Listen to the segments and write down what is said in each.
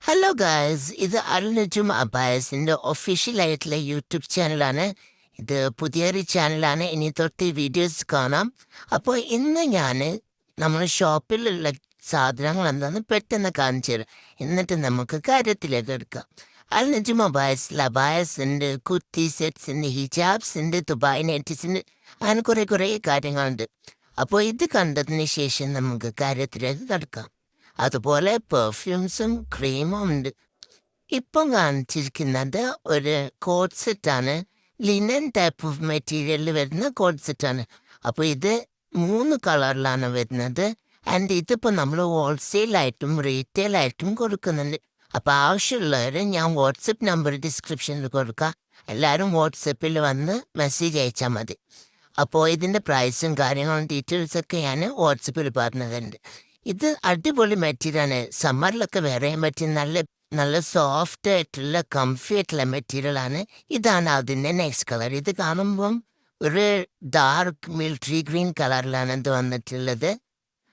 Hello guys, ഇത് അൽനജും അബായസിൻ്റെ ഒഫീഷ്യലായിട്ടുള്ള YouTube ചാനലാണ്. ഇത് പുതിയൊരു ചാനലാണ്. ഇനി തൊട്ട് വീഡിയോസ് കാണാം. അപ്പോൾ ഇന്ന് ഞാൻ നമ്മുടെ ഷോപ്പിലുള്ള സാധനങ്ങൾ എന്താണെന്ന് പെട്ടെന്ന് കാണിച്ചു തരാം. എന്നിട്ട് നമുക്ക് കാര്യത്തിലേക്ക് എടുക്കാം. അൽനജും അബായസിൽ അബായസിൻ്റെ കുർത്തി സെറ്റ്സിൻ്റെ ഹിജാബ്സിൻ്റെ ദുബായ് നെറ്റിസിൻ്റെ അങ്ങനെ കുറേ കാര്യങ്ങളുണ്ട്. അപ്പോൾ ഇത് കണ്ടതിന് ശേഷം നമുക്ക് കാര്യത്തിലേക്ക് കിടക്കാം. അതുപോലെ പെർഫ്യൂംസും ക്രീമും ഉണ്ട്. ഇപ്പം കാണിച്ചിരിക്കുന്നത് ഒരു കോട്ട് സെറ്റാണ്. ലിനൻ ടൈപ്പ് ഓഫ് മെറ്റീരിയലിൽ വരുന്ന കോട്ട് സെറ്റാണ്. അപ്പോൾ ഇത് 3 കളറിലാണ് വരുന്നത്. ആൻഡ് ഇതിപ്പോൾ നമ്മൾ ഹോൾസെയിലായിട്ടും റീറ്റെയിലായിട്ടും കൊടുക്കുന്നുണ്ട്. അപ്പോൾ ആവശ്യമുള്ളവർ ഞാൻ വാട്സപ്പ് നമ്പർ ഡിസ്ക്രിപ്ഷനിൽ കൊടുക്കാം. എല്ലാവരും വാട്സപ്പിൽ വന്ന് മെസ്സേജ് അയച്ചാൽ മതി. അപ്പോൾ ഇതിൻ്റെ പ്രൈസും കാര്യങ്ങളും ഡീറ്റെയിൽസൊക്കെ ഞാൻ വാട്സപ്പിൽ പറഞ്ഞതുണ്ട്. ഇത് അടിപൊളി മെറ്റീരിയലാണ്. സമ്മറിലൊക്കെ വെറയാൻ പറ്റിയ നല്ല സോഫ്റ്റ് ആയിട്ടുള്ള കംഫി ആയിട്ടുള്ള മെറ്റീരിയലാണ്. ഇതാണ് അതിൻ്റെ നെക്സ്റ്റ് കളർ. ഇത് കാണുമ്പം ഒരു ഡാർക്ക് മിലിറ്ററി ഗ്രീൻ കളറിലാണ് ഇത് വന്നിട്ടുള്ളത്.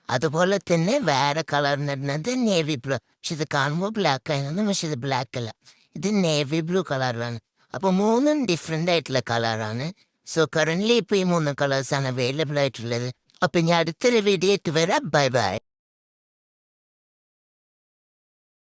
അതുപോലെ തന്നെ വേറെ കളർ എന്ന് പറയുന്നത് നേവി ബ്ലൂ. പക്ഷെ ഇത് കാണുമ്പോൾ ബ്ലാക്ക് ആയിരുന്നു, പക്ഷെ ഇത് ബ്ലാക്ക് അല്ല, ഇത് നേവി ബ്ലൂ കളറാണ്. അപ്പോൾ 3 ഡിഫറെൻ്റ് ആയിട്ടുള്ള കളറാണ്. സോ കറൻ്റ്ലി ഇപ്പോൾ ഈ 3 കളേഴ്സാണ് അവൈലബിൾ ആയിട്ടുള്ളത്. അപ്പം ഞാൻ അടുത്തൊരു വീഡിയോ ആയിട്ട് വരാം. Bye bye.